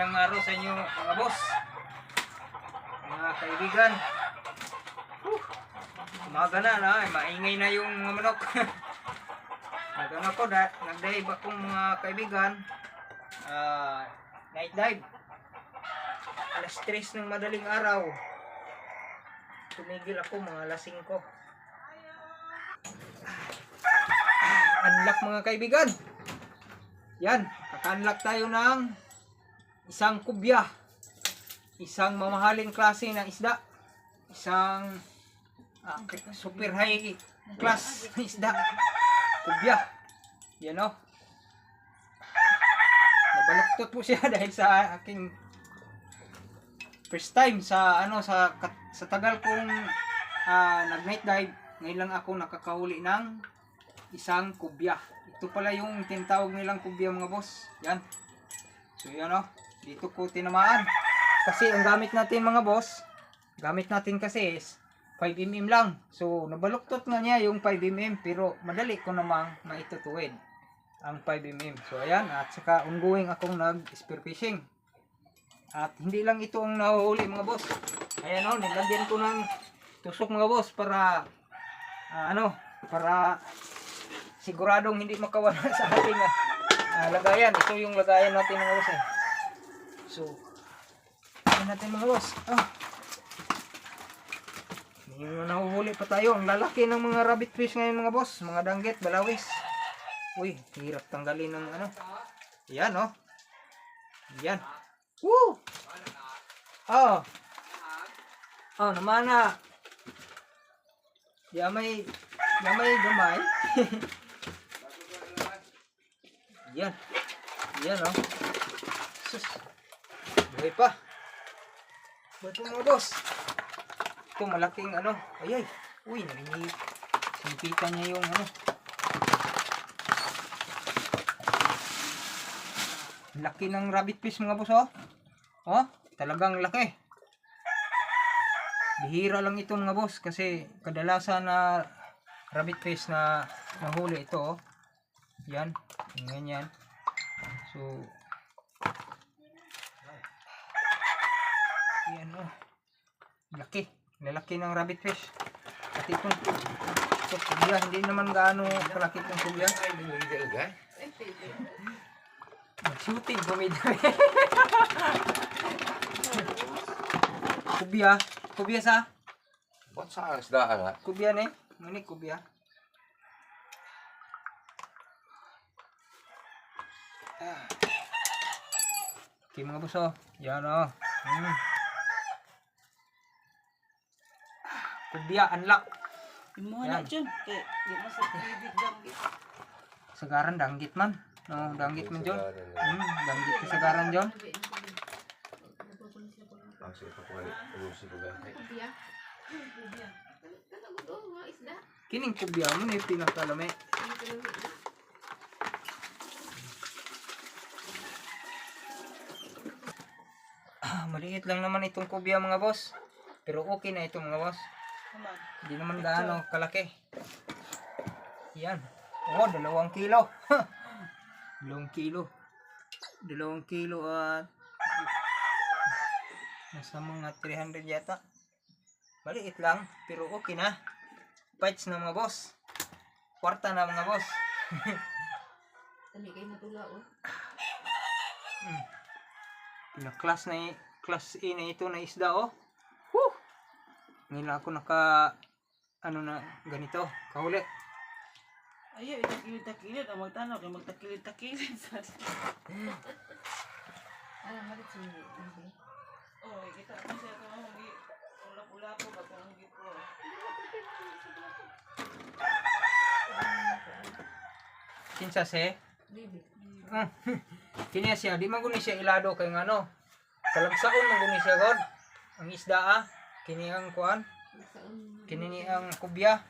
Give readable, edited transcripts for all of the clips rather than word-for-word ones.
Magandang araw sa inyo mga boss, mga kaibigan. Umaga na, maingay na yung mga manok. Nagano ko, nag-dive akong mga kaibigan. Night dive. Alas 3 ng madaling araw. Tumigil ako mga alas 5. Unlock mga kaibigan. Yan, kaka-unlock tayo ng isang kubya. Isang mamahaling klase ng isda. Isang super high class na isda. Kubya. Yan o. Nabaluktot po siya dahil sa aking first time sa sa tagal kong nag night dive. Ngayon lang ako nakakahuli ng isang kubya. Ito pala yung tinatawag nilang kubya mga boss. Yan. So yan o. Dito ko tinamaan. Kasi ang gamit natin mga boss, gamit natin kasi is 5mm lang. So nabaluktot nga niya yung 5mm pero madali ko namang maitutuwid ang 5mm. So ayan, at saka ongoing akong nag-spear fishing. At hindi lang ito ang nahuhuli mga boss. Ayan o, nilagyan ko ng tusok mga boss para para siguradong hindi makawala sa ating lagayan. Ito yung lagayan natin mga boss eh. So, ayan natin mga boss. Yung nahuhuli pa tayo. Ang lalaki ng mga rabbit fish ngayon mga boss. Mga danggit, balawis. Uy, hirap tanggalin ng Ayan oh. Ayan. Woo! Namana. Gamay gamay. Yan. Yan oh. Sus. Buhay pa. Buhay pa mga boss. Ito malaking Ayay. Uy, simpitan niya yung laki ng rabbit fish mga boss oh. Oh, talagang laki. Bihira lang ito mga boss kasi kadalasan na rabbit fish na nahuli ito oh. Yan, ganyan. So yan oh. Laki, lalaki ng rabbit fish. At itong kubya, hindi naman gaano kalaki itong kubya. Mag-shooting kumidari. Kubya sa? Ba't sa isdaan ha? Kubya ni? Muni kubya. Okay mga boss oh. Yan oh. Kubya, unlock. Mo na dyan. Kaya di mo sa tibig danggit. Sagaran danggit man. No, danggit man dyan. Danggit sa sagaran dyan. Ang sige pa kumalit. Urusin ko gantay. Kining kubya mo na yung pinakalami. Maliit lang naman itong kubya mga boss. Pero okay na ito mga boss. Hindi naman gaano kalaki. Yan. Oh, 2 kilo. 2 kilo. 2 kilo at nasa mga 300 yata. Maliit lang, pero okay na. Bites na mga boss. Kwarta na mga boss. Tani kayo matula oh. Class A na ito na isda oh. Woo! Ngayon ako naka na ganito, kahuli. Ayaw, itakilid-takilid. Ang magtanaw kayo magtakilid-takilid. Malit sindi. Oh, kita naman siya ito. Ulap-ula po. Bagangit po. Kinsa se? Bibi. Kiniya siya, di man guni siya ilado kay ngano. Kalagsaon man guni siya god. Ang isda kini ang kuan. Kini ang kubya.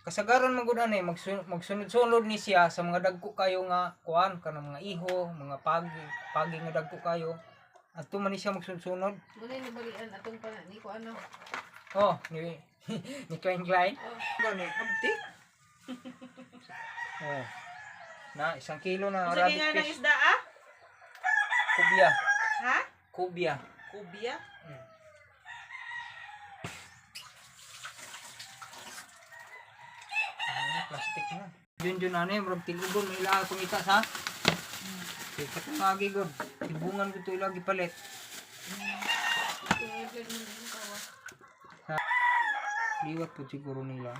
Kasagaran man gud ani magsunod-sunod ni siya sa mga dagko kayo nga kuan kanang mga iho, mga pagi nga dagko kayo. Adto man ni siya magsunod-sunod. Muna yung nabalian atong ni ko ano. Oh, ni Klein. Gani abti. Oh. Na 1 kilo na Sige rabbit nga ng fish. isda Kubya. Ha? Kubya. Kubya. Plastic na. Yun ano yung murag tilugon may ila kumita sa. Kat nga gigod. Tibungan ko to ilagi palit. Kaya ganun din kawa. Liwat po siguro nila.